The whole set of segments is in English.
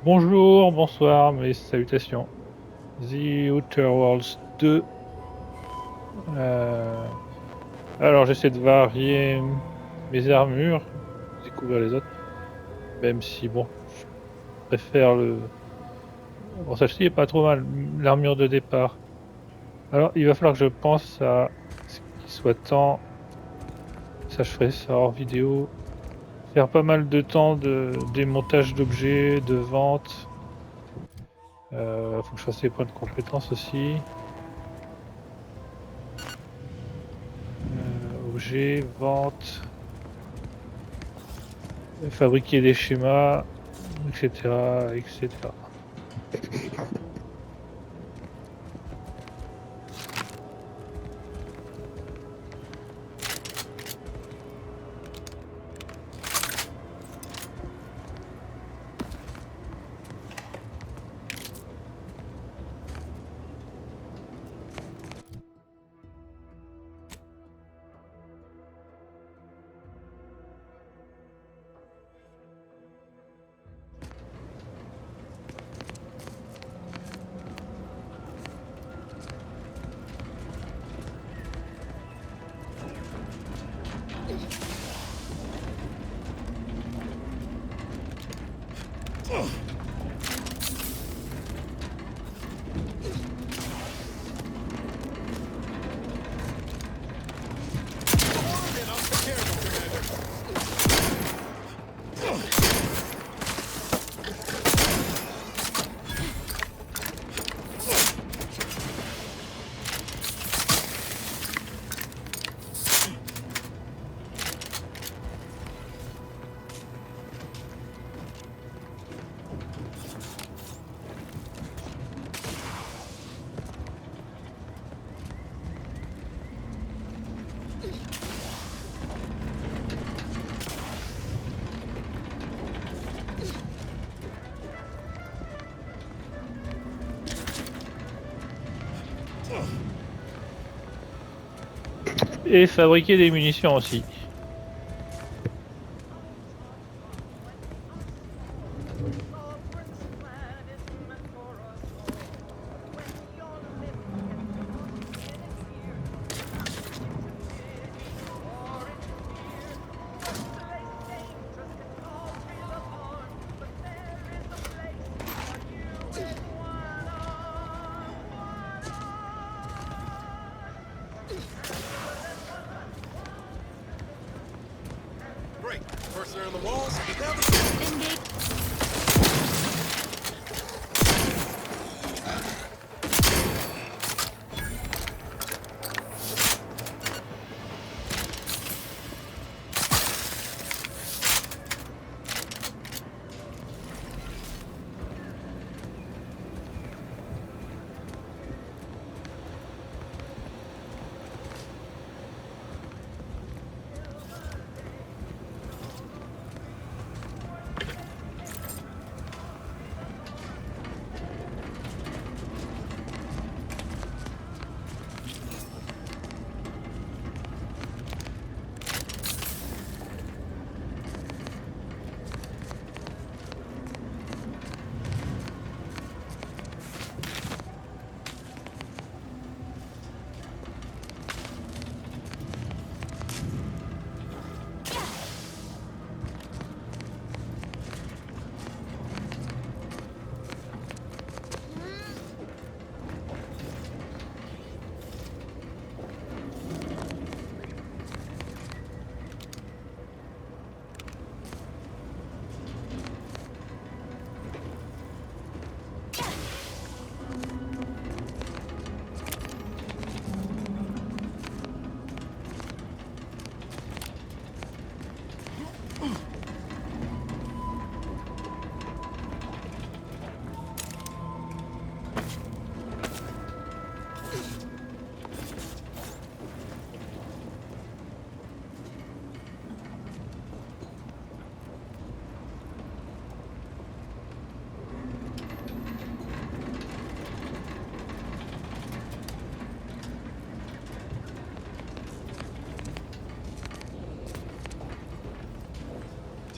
Bonjour, bonsoir, mes salutations. The Outer Worlds 2. Euh, alors, j'essaie de varier mes armures, découvrir les autres, même si, bon, je préfère le... Bon, celle-ci est pas trop mal, l'armure de départ. Alors, il va falloir que je pense à ce qu'il soit temps, ça je ferai ça hors vidéo, faire pas mal de temps de démontage d'objets, de vente. Faut que je fasse les points de compétences aussi. Objets, vente, fabriquer des schémas, etc., etc. Et fabriquer des munitions aussi.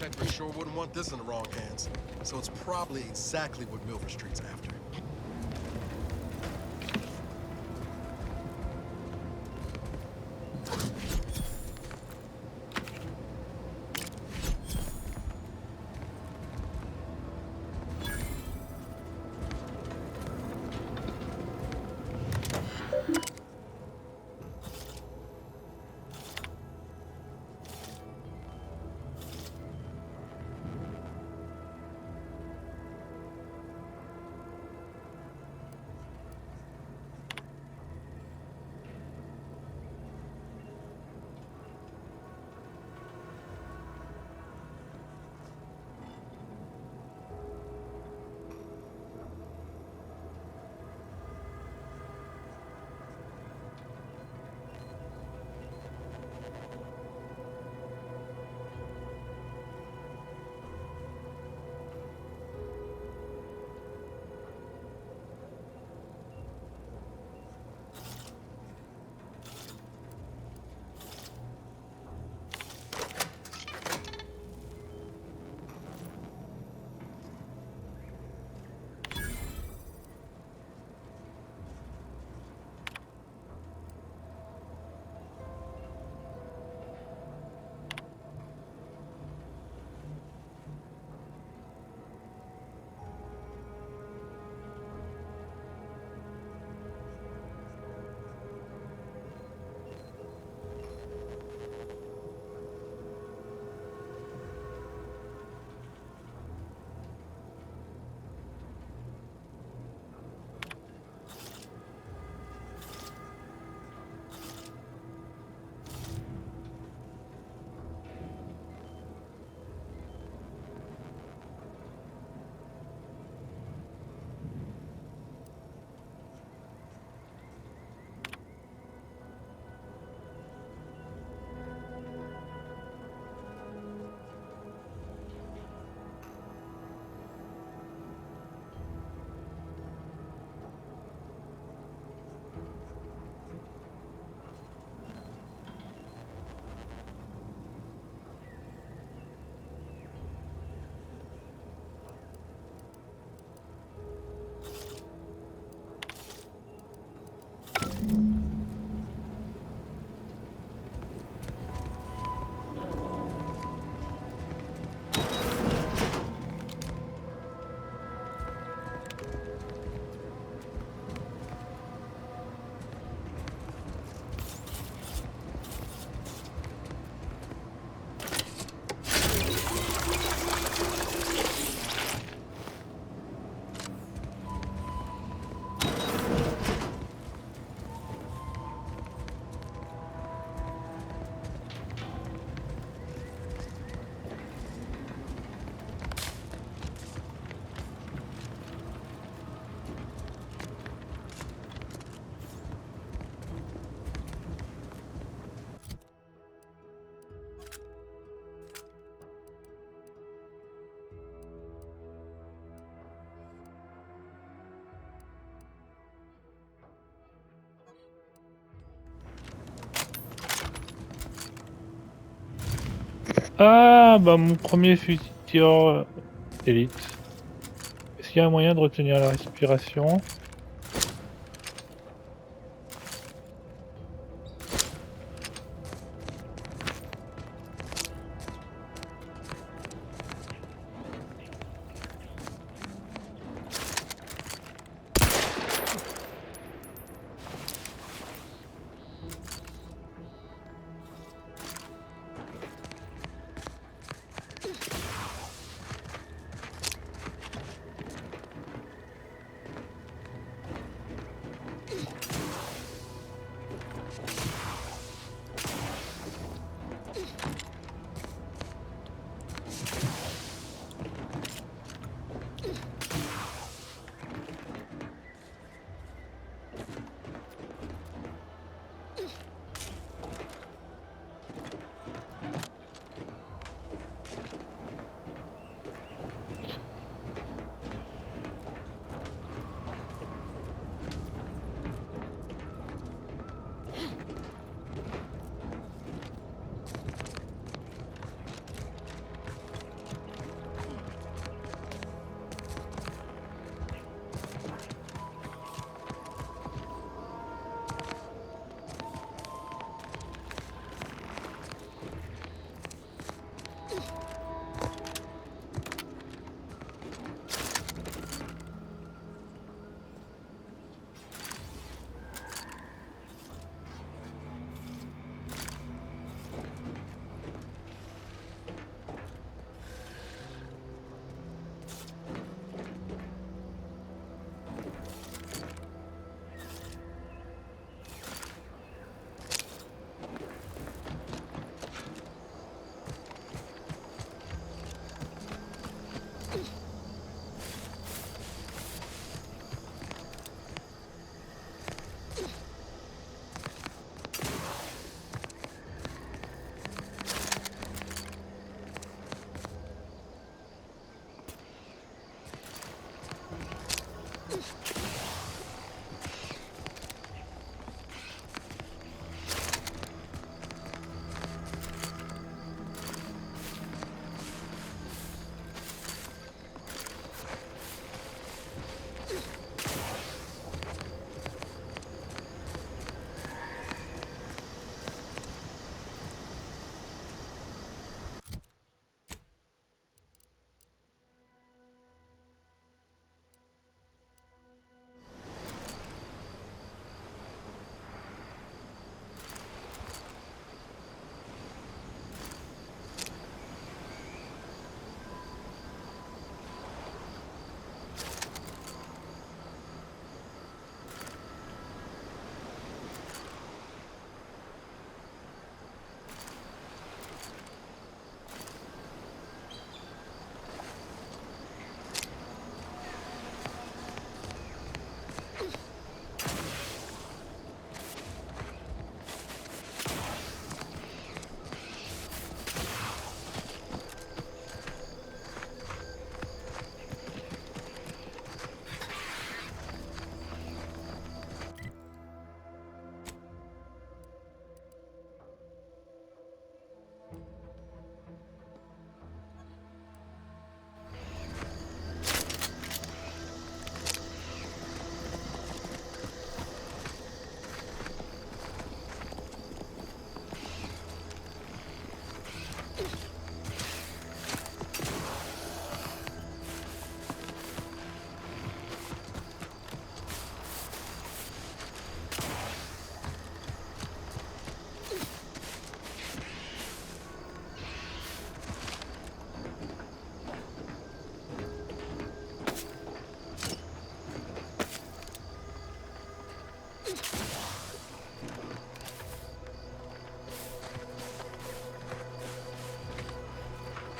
Detective sure wouldn't want this in the wrong hands. So it's probably exactly what Milver Street's after. Ah, bah mon premier fusil de tir élite. Est-ce qu'il y a un moyen de retenir la respiration?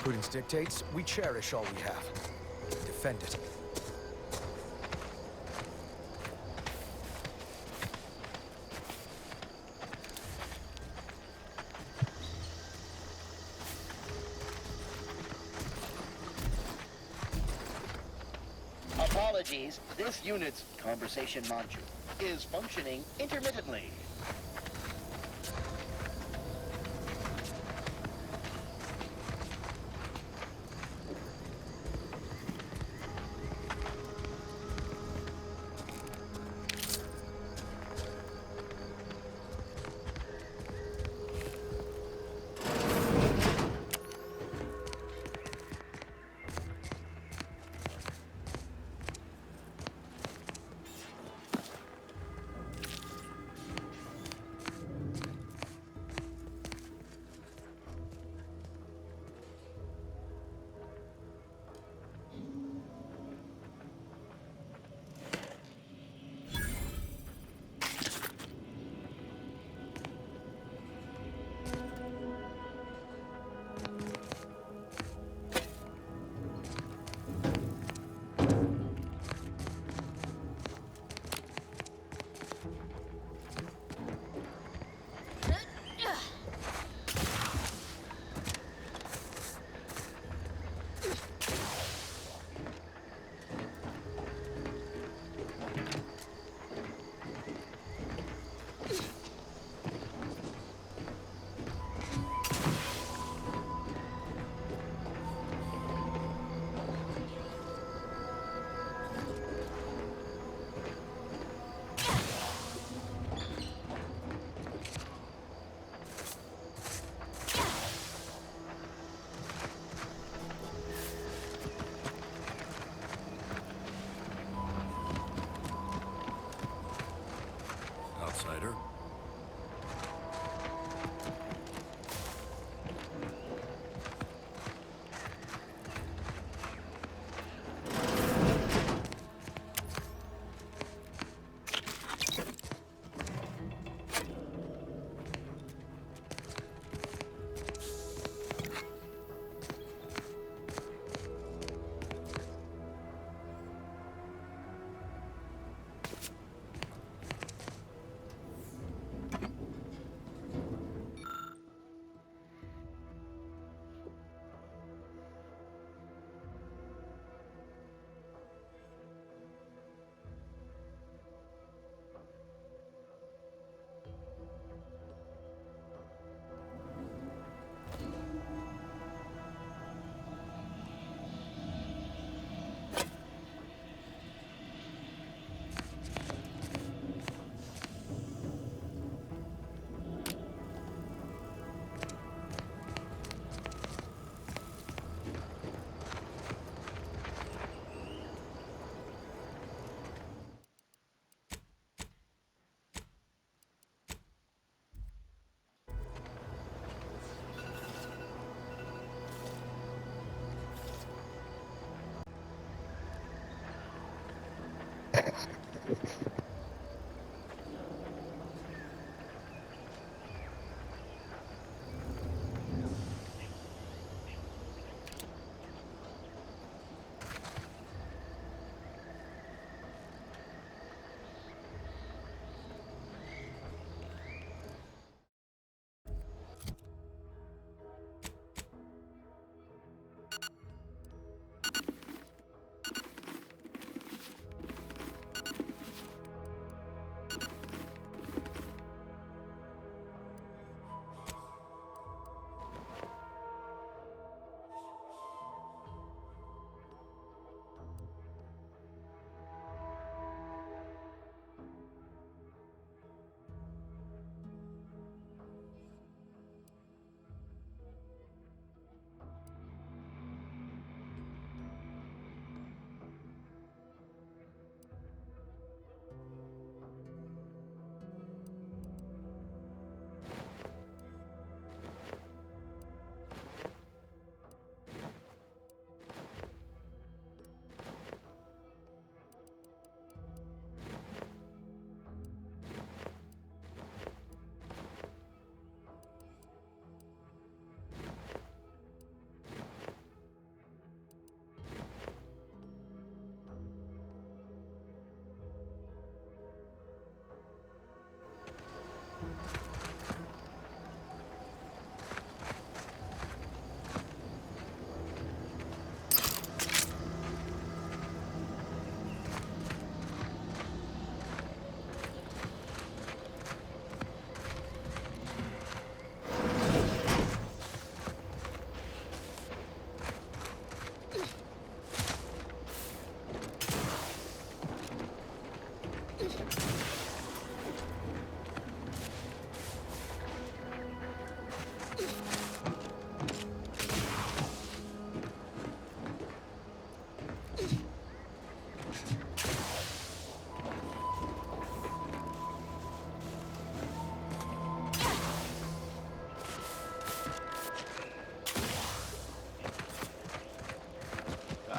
Prudence dictates we cherish all we have. Defend it. Apologies, this unit's conversation module is functioning intermittently.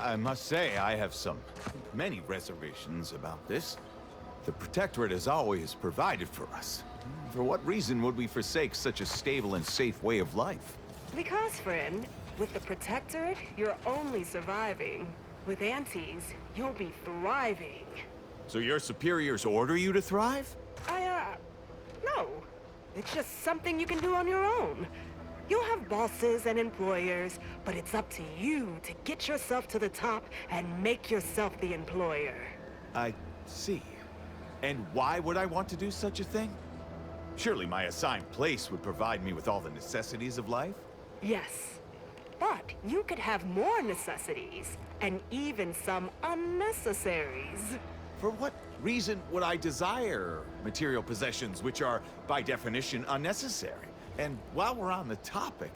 I must say, I have many reservations about this. The Protectorate has always provided for us. For what reason would we forsake such a stable and safe way of life? Because, friend, with the Protectorate, you're only surviving. With Antes, you'll be thriving. So your superiors order you to thrive? No. It's just something you can do on your own. You'll have bosses and employers, but it's up to you to get yourself to the top and make yourself the employer. I see. And why would I want to do such a thing? Surely my assigned place would provide me with all the necessities of life? Yes. But you could have more necessities, and even some unnecessaries. For what reason would I desire material possessions which are, by definition, unnecessary? And while we're on the topic,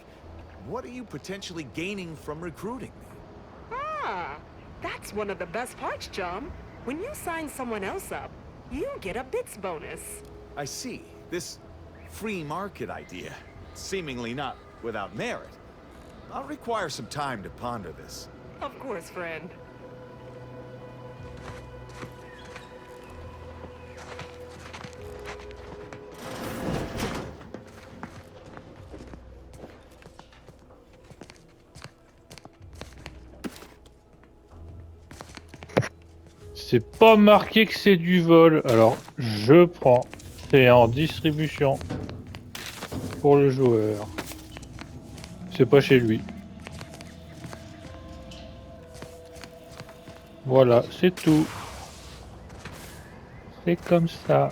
what are you potentially gaining from recruiting me? Ah, that's one of the best parts, chum. When you sign someone else up, you get a bits bonus. I see. This free market idea, seemingly not without merit. I'll require some time to ponder this. Of course, friend. C'est pas marqué que c'est du vol, alors je prends. C'est en distribution pour le joueur. C'est pas chez lui. Voilà, c'est tout. C'est comme ça.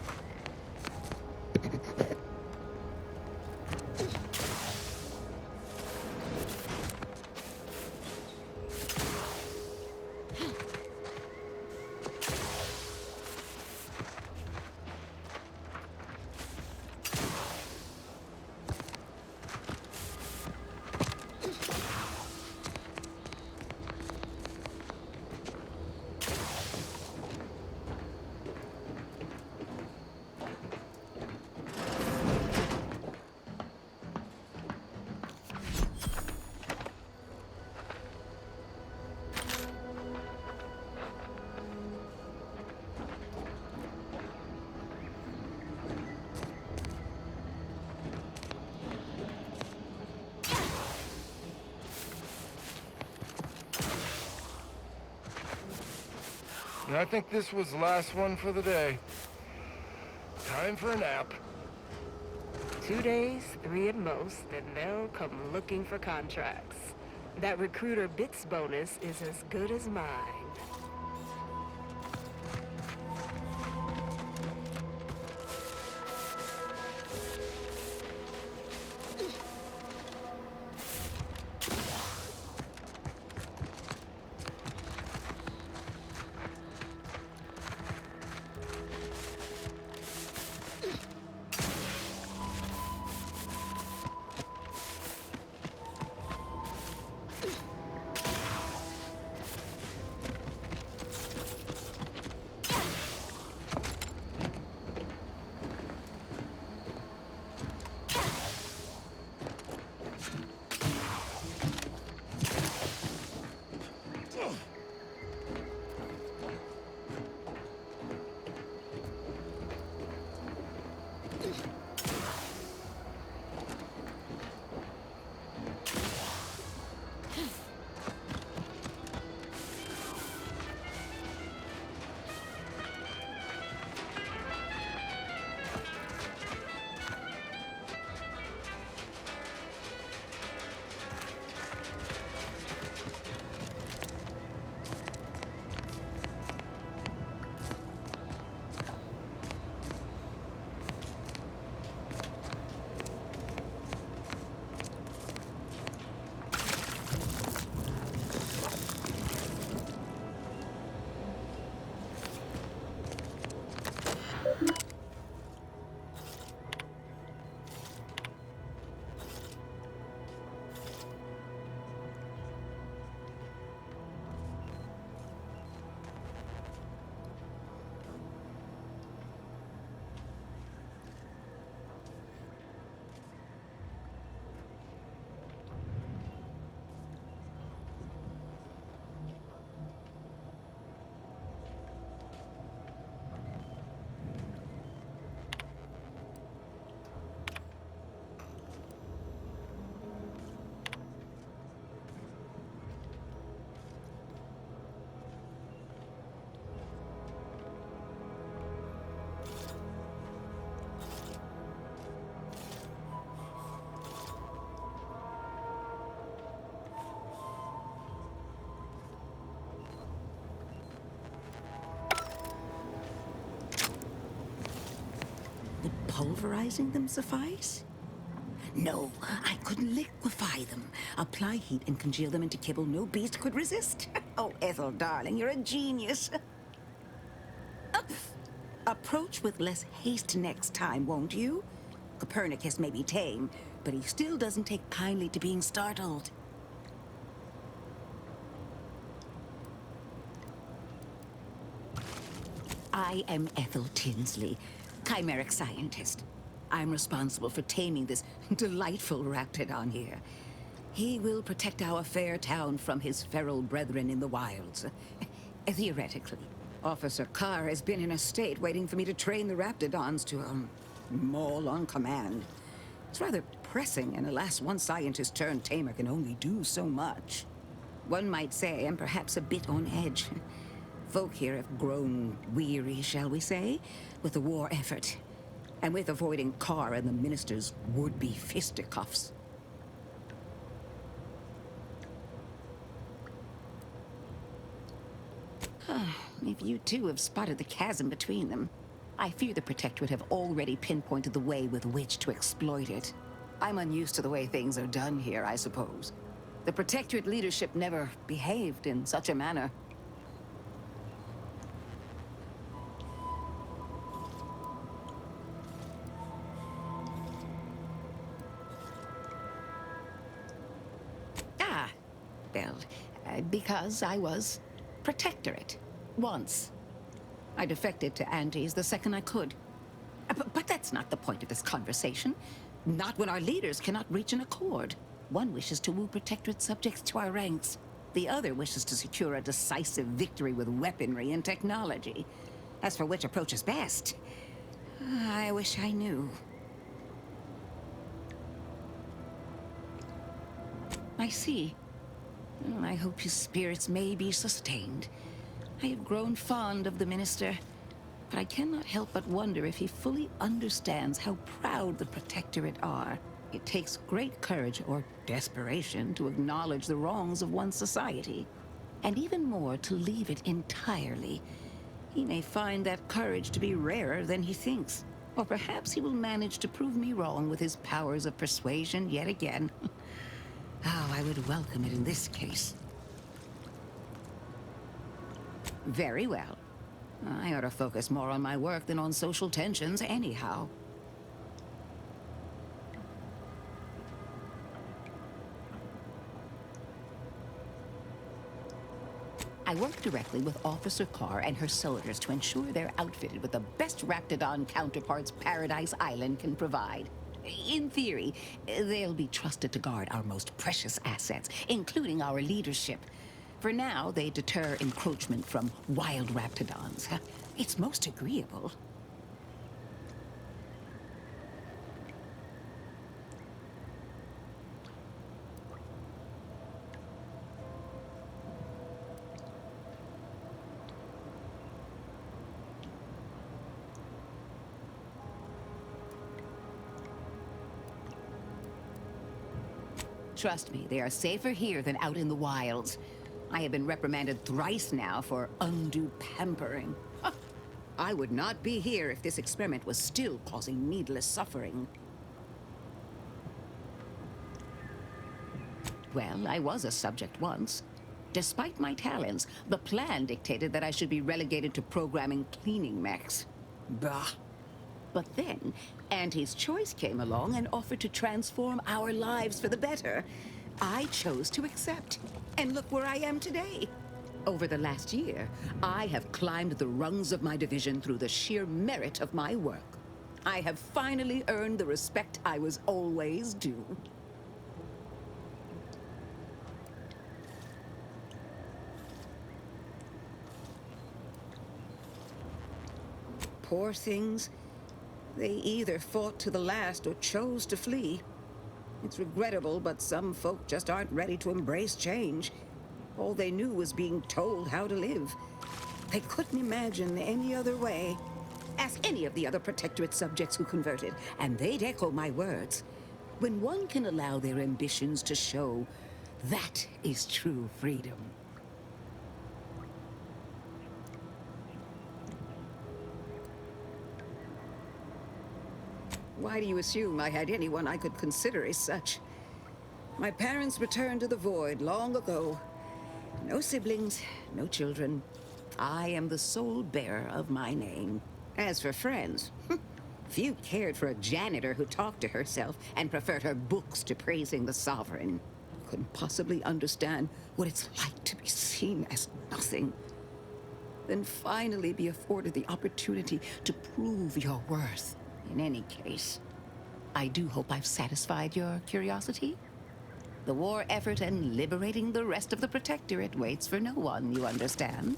And I think this was the last one for the day. Time for a nap. 2 days, 3 at most, and they'll come looking for contracts. That recruiter bits bonus is as good as mine. pulverizing them suffice? No, I could liquefy them, apply heat and congeal them into kibble no beast could resist. Oh, Ethel, darling, you're a genius. Approach with less haste next time, won't you? Copernicus may be tame, but he still doesn't take kindly to being startled. I am Ethel Tinsley, chimeric scientist. I'm responsible for taming this delightful raptidon here. He will protect our fair town from his feral brethren in the wilds. Theoretically, Officer Carr has been in a state waiting for me to train the raptidons to, maul on command. It's rather pressing, and alas, one scientist turned tamer can only do so much. One might say I'm perhaps a bit on edge. Folk here have grown weary, shall we say, with the war effort, and with avoiding Carr and the minister's would-be fisticuffs. If you too have spotted the chasm between them, I fear the Protectorate have already pinpointed the way with which to exploit it. I'm unused to the way things are done here, I suppose. The Protectorate leadership never behaved in such a manner. Well, because I was Protectorate. Once. I defected to Andes the second I could. But that's not the point of this conversation. Not when our leaders cannot reach an accord. One wishes to woo Protectorate subjects to our ranks. The other wishes to secure a decisive victory with weaponry and technology. As for which approach is best, I wish I knew. I see. Well, I hope his spirits may be sustained. I have grown fond of the minister, but I cannot help but wonder if he fully understands how proud the Protectorate are. It takes great courage or desperation to acknowledge the wrongs of one's society, and even more to leave it entirely. He may find that courage to be rarer than he thinks, or perhaps he will manage to prove me wrong with his powers of persuasion yet again. Oh, I would welcome it in this case. Very well. I ought to focus more on my work than on social tensions anyhow. I work directly with Officer Carr and her soldiers to ensure they're outfitted with the best Raptidon counterparts Paradise Island can provide. In theory, they'll be trusted to guard our most precious assets, including our leadership. For now, they deter encroachment from wild Raptidons. It's most agreeable. Trust me, they are safer here than out in the wilds. I have been reprimanded thrice now for undue pampering. I would not be here if this experiment was still causing needless suffering. Well, I was a subject once. Despite my talents, the plan dictated that I should be relegated to programming cleaning mechs. Bah. But then, Auntie's Choice came along and offered to transform our lives for the better. I chose to accept. And look where I am today. Over the last year, I have climbed the rungs of my division through the sheer merit of my work. I have finally earned the respect I was always due. Poor things. They either fought to the last or chose to flee. It's regrettable, but some folk just aren't ready to embrace change. All they knew was being told how to live. They couldn't imagine any other way. Ask any of the other Protectorate subjects who converted, and they'd echo my words. When one can allow their ambitions to show, that is true freedom. Why do you assume I had anyone I could consider as such? My parents returned to the void long ago. No siblings, no children. I am the sole bearer of my name. As for friends, few cared for a janitor who talked to herself and preferred her books to praising the sovereign. Couldn't possibly understand what it's like to be seen as nothing. Then finally be afforded the opportunity to prove your worth. In any case, I do hope I've satisfied your curiosity. The war effort and liberating the rest of the Protectorate waits for no one, you understand?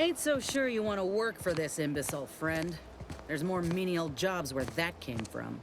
Ain't so sure you want to work for this imbecile, friend. There's more menial jobs where that came from.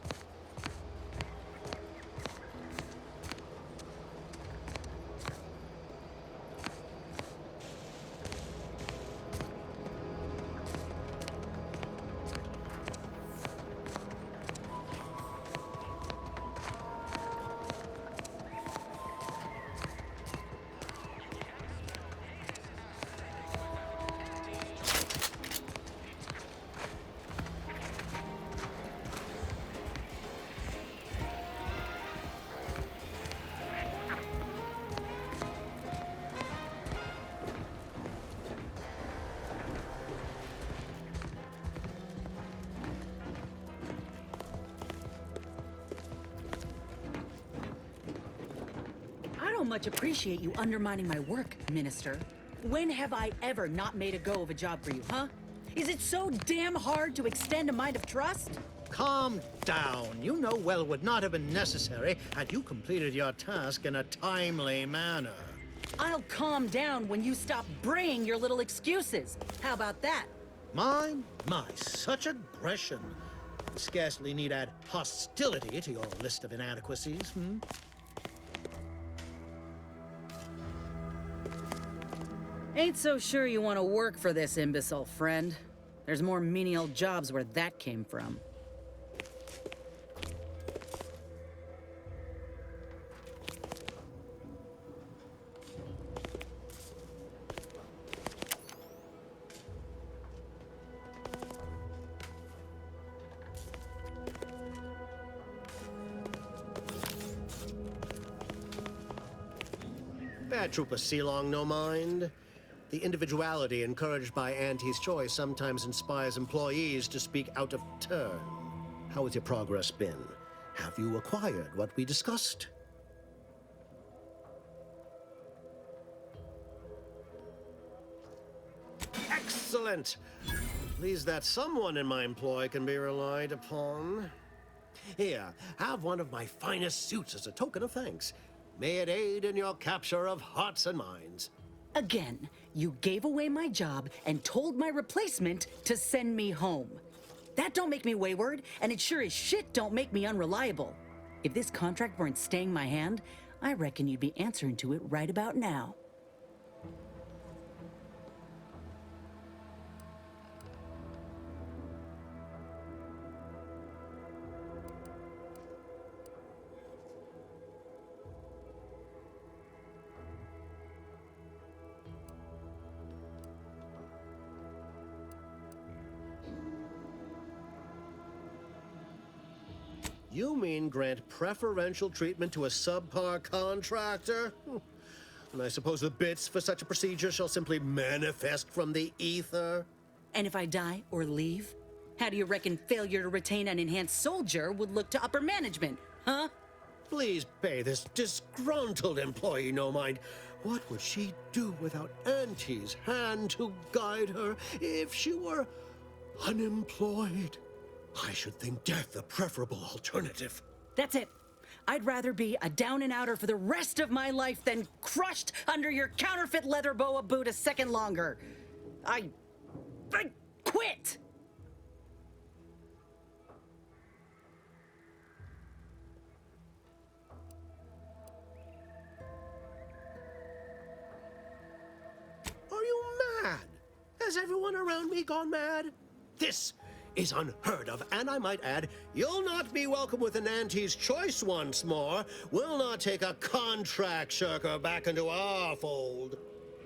I don't much appreciate you undermining my work, Minister. When have I ever not made a go of a job for you, huh? Is it so damn hard to extend a mind of trust? Calm down. You know well would not have been necessary had you completed your task in a timely manner. I'll calm down when you stop bringing your little excuses. How about that? My, such aggression. You scarcely need add hostility to your list of inadequacies, Ain't so sure you want to work for this imbecile, friend. There's more menial jobs where that came from. Bad Trooper Silang, no mind. The individuality encouraged by Auntie's choice sometimes inspires employees to speak out of turn. How has your progress been? Have you acquired what we discussed? Excellent! Pleased that someone in my employ can be relied upon. Here, have one of my finest suits as a token of thanks. May it aid in your capture of hearts and minds. Again, you gave away my job and told my replacement to send me home. That don't make me wayward, and it sure as shit don't make me unreliable. If this contract weren't staying my hand, I reckon you'd be answering to it right about now. You mean grant preferential treatment to a subpar contractor? And I suppose the bits for such a procedure shall simply manifest from the ether? And if I die or leave, How do you reckon failure to retain an enhanced soldier would look to upper management, huh? Please pay this disgruntled employee no mind. What would she do without Auntie's hand to guide her if she were unemployed? I should think death a preferable alternative. That's it. I'd rather be a down and outer for the rest of my life than crushed under your counterfeit leather boa boot a second longer. I quit! Are you mad? Has everyone around me gone mad? This is unheard of, and I might add, you'll not be welcome with an Auntie's choice once more. We'll not take a contract shirker back into our fold.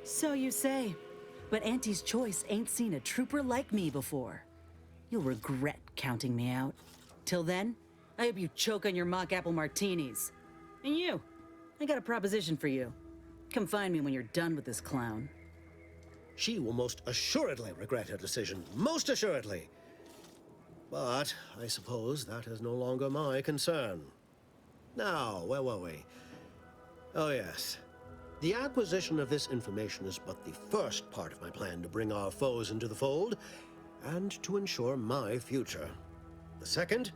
So you say. But Auntie's choice ain't seen a trooper like me before. You'll regret counting me out. Till then, I hope you choke on your mock apple martinis. And you, I got a proposition for you. Come find me when you're done with this clown. She will most assuredly regret her decision. Most assuredly. But I suppose that is no longer my concern. Now, where were we? Oh, yes. The acquisition of this information is but the first part of my plan to bring our foes into the fold and to ensure my future. The second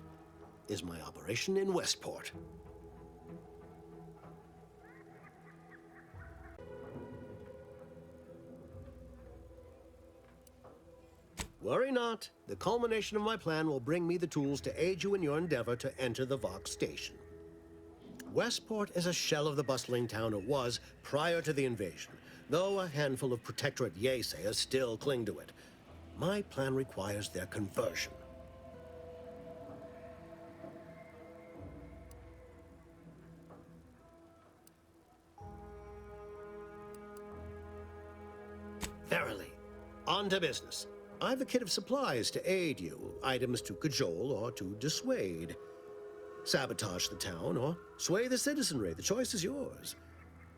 is my operation in Westport. Worry not. The culmination of my plan will bring me the tools to aid you in your endeavor to enter the Vox station. Westport is a shell of the bustling town it was prior to the invasion, though a handful of Protectorate Yeasayers still cling to it. My plan requires their conversion. Verily, on to business. I've a kit of supplies to aid you, items to cajole or to dissuade. Sabotage the town or sway the citizenry. The choice is yours.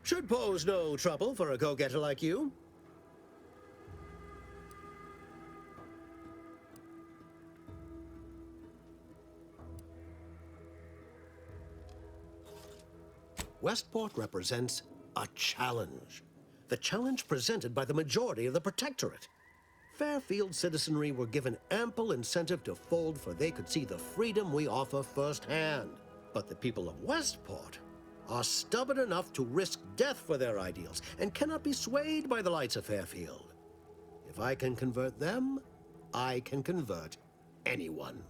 Should pose no trouble for a go-getter like you. Westport represents a challenge. The challenge presented by the majority of the Protectorate. Fairfield citizenry were given ample incentive to fold, for they could see the freedom we offer firsthand. But the people of Westport are stubborn enough to risk death for their ideals and cannot be swayed by the lights of Fairfield. If I can convert them, I can convert anyone.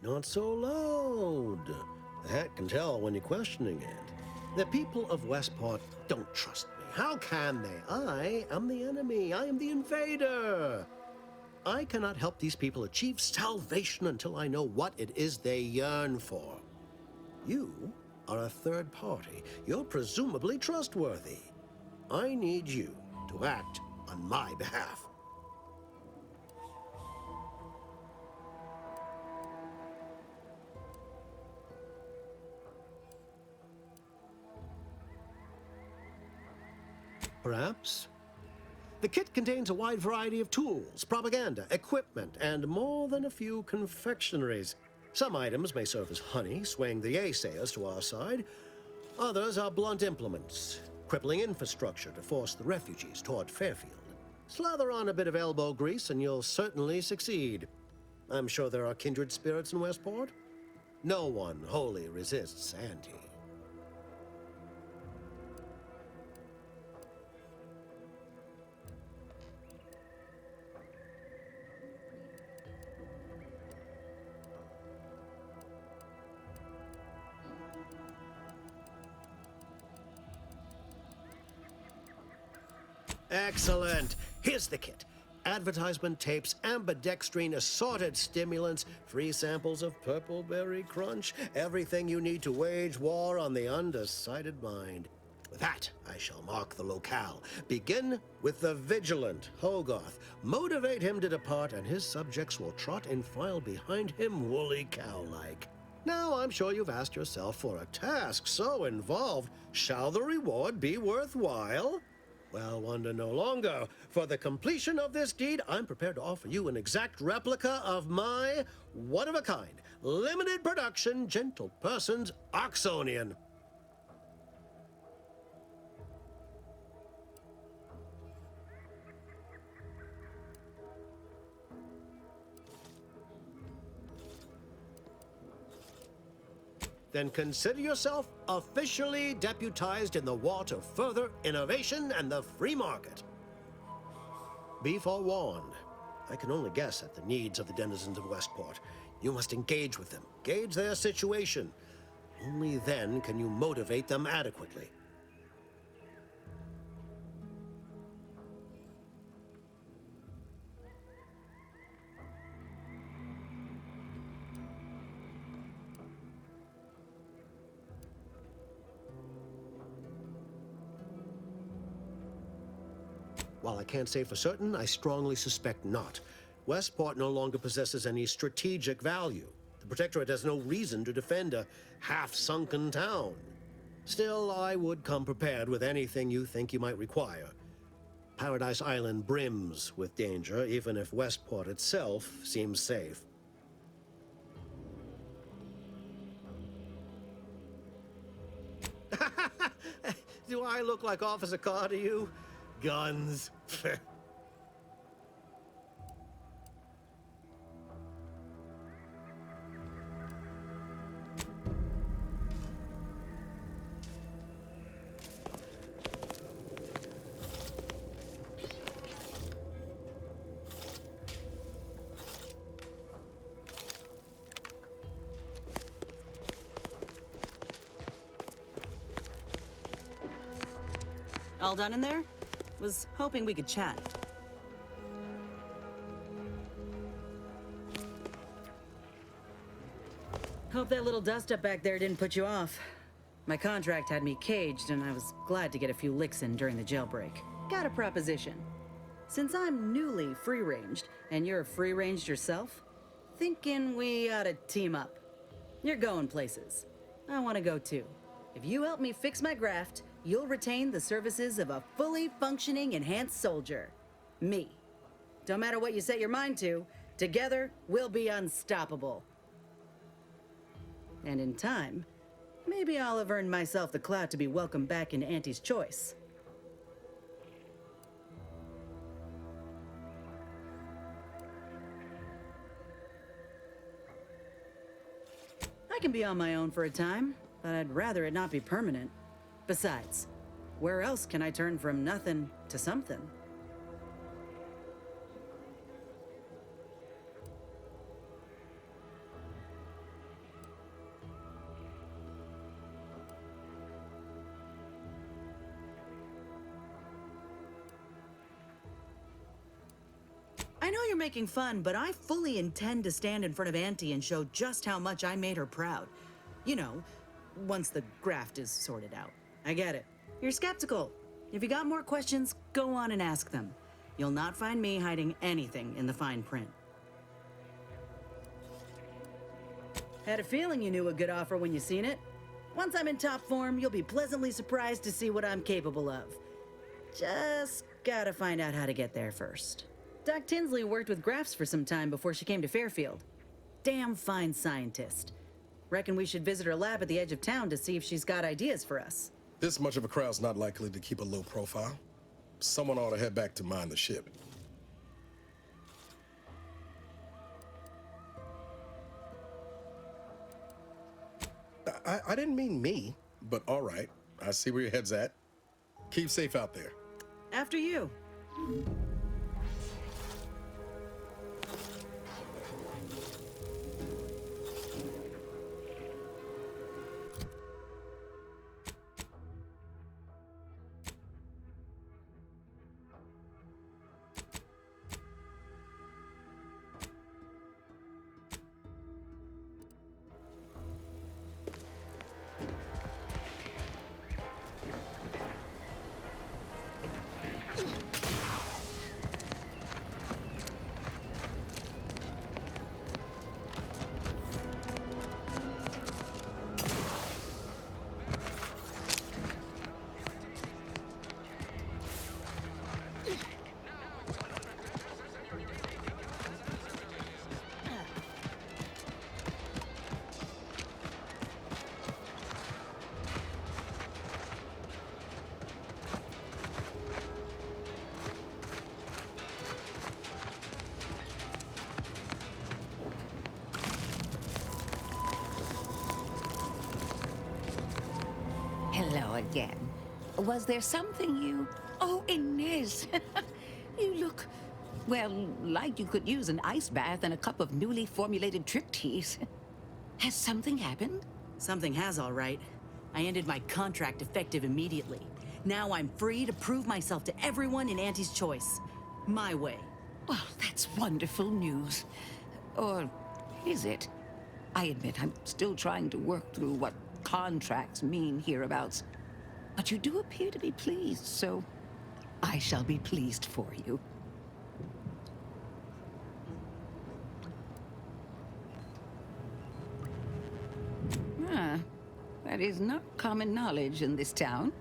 Not so loud. The hat can tell when you're questioning it. The people of Westport don't trust me. How can they? I am the enemy. I am the invader. I cannot help these people achieve salvation until I know what it is they yearn for. You are a third party. You're presumably trustworthy. I need you to act on my behalf. Perhaps. The kit contains a wide variety of tools, propaganda, equipment, and more than a few confectionaries. Some items may serve as honey, swaying the Yeasayers to our side. Others are blunt implements, crippling infrastructure to force the refugees toward Fairfield. Slather on a bit of elbow grease and you'll certainly succeed. I'm sure there are kindred spirits in Westport. No one wholly resists Auntie. Excellent. Here's the kit. Advertisement tapes, ambidextrine, assorted stimulants, free samples of Purple Berry Crunch, everything you need to wage war on the undecided mind. With that, I shall mark the locale. Begin with the vigilant Hogarth. Motivate him to depart, and his subjects will trot in file behind him, woolly cow-like. Now, I'm sure you've asked yourself, for a task so involved, shall the reward be worthwhile? Well, wonder no longer. For the completion of this deed, I'm prepared to offer you an exact replica of my one-of-a-kind, limited production, gentle person's Oxonian. Then consider yourself officially deputized in the war to further innovation and the free market. Be forewarned. I can only guess at the needs of the denizens of Westport. You must engage with them, gauge their situation. Only then can you motivate them adequately. While I can't say for certain, I strongly suspect not. Westport no longer possesses any strategic value. The Protectorate has no reason to defend a half-sunken town. Still, I would come prepared with anything you think you might require. Paradise Island brims with danger, even if Westport itself seems safe. Do I look like Officer Carr to you? Guns. All done in there? Was hoping we could chat. Hope that little dust up back there didn't put you off. My contract had me caged, and I was glad to get a few licks in during the jailbreak. Got a proposition. Since I'm newly free-ranged, and you're free-ranged yourself, thinking we ought to team up. You're going places. I want to go too. If you help me fix my graft, you'll retain the services of a fully functioning enhanced soldier. Me. Don't matter what you set your mind to, together we'll be unstoppable. And in time, maybe I'll have earned myself the clout to be welcomed back into Auntie's Choice. I can be on my own for a time, but I'd rather it not be permanent. Besides, where else can I turn from nothing to something? I know you're making fun, but I fully intend to stand in front of Auntie and show just how much I made her proud. You know, once the graft is sorted out. I get it. You're skeptical. If you got more questions, go on and ask them. You'll not find me hiding anything in the fine print. Had a feeling you knew a good offer when you seen it. Once I'm in top form, you'll be pleasantly surprised to see what I'm capable of. Just gotta find out how to get there first. Doc Tinsley worked with grafts for some time before she came to Fairfield. Damn fine scientist. Reckon we should visit her lab at the edge of town to see if she's got ideas for us. This much of a crowd's not likely to keep a low profile. Someone ought to head back to mind the ship. I didn't mean me, but all right. I see where your head's at. Keep safe out there. After you. Hello again. Was there something you... Oh, Inez! You look, well, like you could use an ice bath and a cup of newly formulated trip teas. Has something happened? Something has, all right. I ended my contract effective immediately. Now I'm free to prove myself to everyone in Auntie's Choice. My way. Well, that's wonderful news. Or is it? I admit I'm still trying to work through what contracts mean hereabouts. But you do appear to be pleased, so I shall be pleased for you. Ah, that is not common knowledge in this town.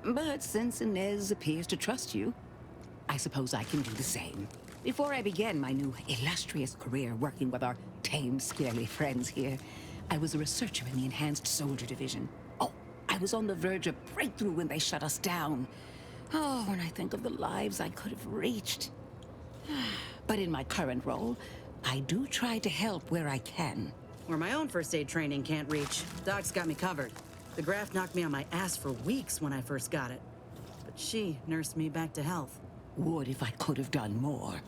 But since Inez appears to trust you, I suppose I can do the same. Before I began my new illustrious career working with our tame, scarily friends here, I was a researcher in the Enhanced Soldier Division. Oh, I was on the verge of breakthrough when they shut us down. Oh, when I think of the lives I could have reached. But in my current role, I do try to help where I can. Where my own first aid training can't reach, Doc's got me covered. The graft knocked me on my ass for weeks when I first got it. But she nursed me back to health. Would if I could have done more.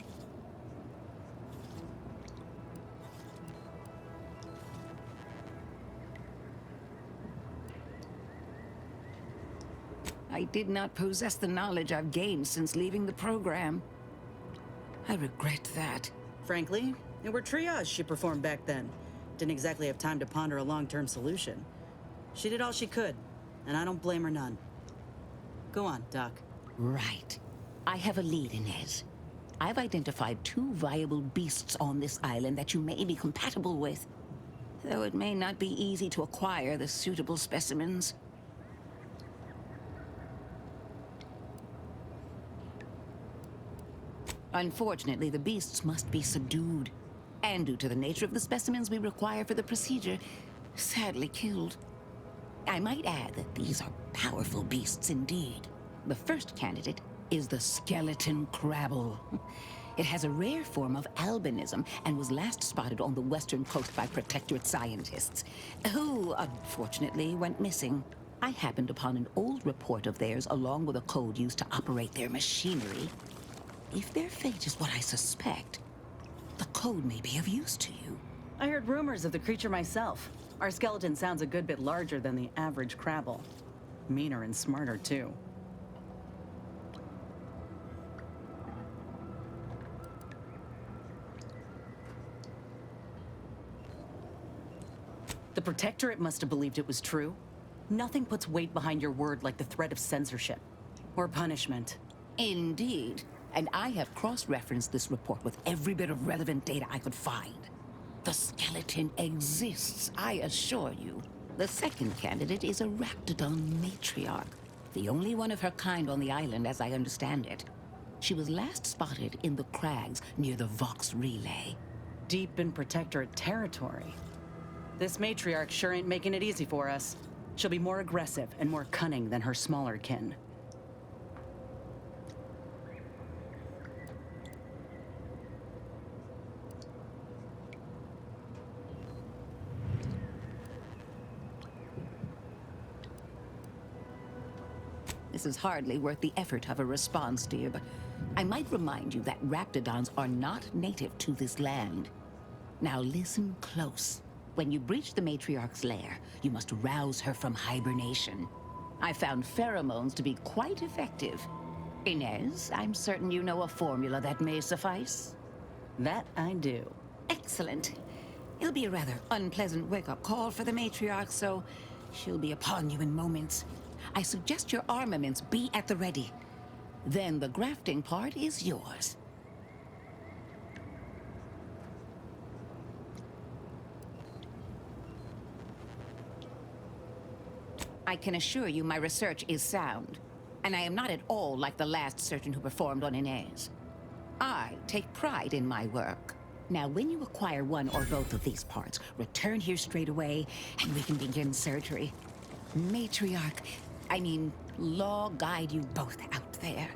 I did not possess the knowledge I've gained since leaving the program. I regret that. Frankly, it were triage she performed back then. Didn't exactly have time to ponder a long-term solution. She did all she could, and I don't blame her none. Go on, Doc. Right. I have a lead, Inez. I've identified 2 viable beasts on this island that you may be compatible with, though it may not be easy to acquire the suitable specimens. Unfortunately, the beasts must be subdued, and due to the nature of the specimens we require for the procedure, sadly killed. I might add that these are powerful beasts indeed. The first candidate is the skeleton crabble. It has a rare form of albinism and was last spotted on the western coast by protectorate scientists, who unfortunately went missing. I happened upon an old report of theirs along with a code used to operate their machinery. If their fate is what I suspect, the code may be of use to you. I heard rumors of the creature myself. Our skeleton sounds a good bit larger than the average crabble. Meaner and smarter, too. The Protectorate must have believed it was true. Nothing puts weight behind your word like the threat of censorship. Or punishment. Indeed. And I have cross-referenced this report with every bit of relevant data I could find. The skeleton exists, I assure you. The second candidate is a Raptidon matriarch, the only one of her kind on the island as I understand it. She was last spotted in the crags near the Vox Relay. Deep in Protectorate territory. This matriarch sure ain't making it easy for us. She'll be more aggressive and more cunning than her smaller kin. This is hardly worth the effort of a response, dear, but I might remind you that Raptidons are not native to this land. Now listen close. When you breach the matriarch's lair, you must rouse her from hibernation. I found pheromones to be quite effective. Inez, I'm certain you know a formula that may suffice. That I do. Excellent. It'll be a rather unpleasant wake-up call for the matriarch, so she'll be upon you in moments. I suggest your armaments be at the ready. Then the grafting part is yours. I can assure you my research is sound, and I am not at all like the last surgeon who performed on Inez. I take pride in my work. Now, when you acquire one or both of these parts, return here straight away, and we can begin surgery. Law guide you both out there.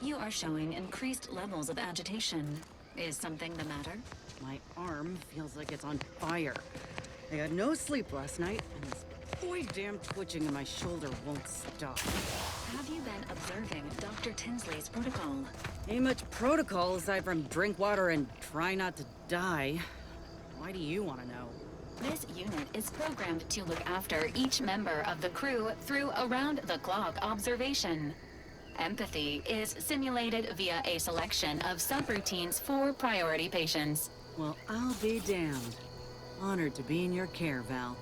You are showing increased levels of agitation. Is something the matter? My arm feels like it's on fire. I had no sleep last night, and this boy damn twitching in my shoulder won't stop. Have you been observing Dr. Tinsley's protocol? Ain't much protocol aside from drink water and try not to die. Why do you want to know? This unit is programmed to look after each member of the crew through around-the-clock observation. Empathy is simulated via a selection of subroutines for priority patients. Well, I'll be damned. Honored to be in your care, Val.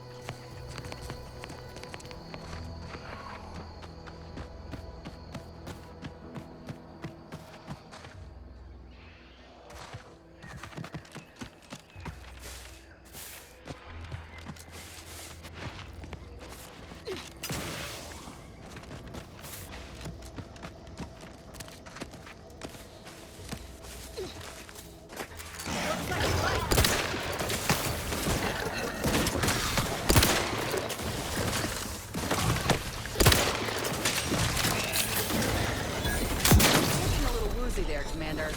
There, Commander.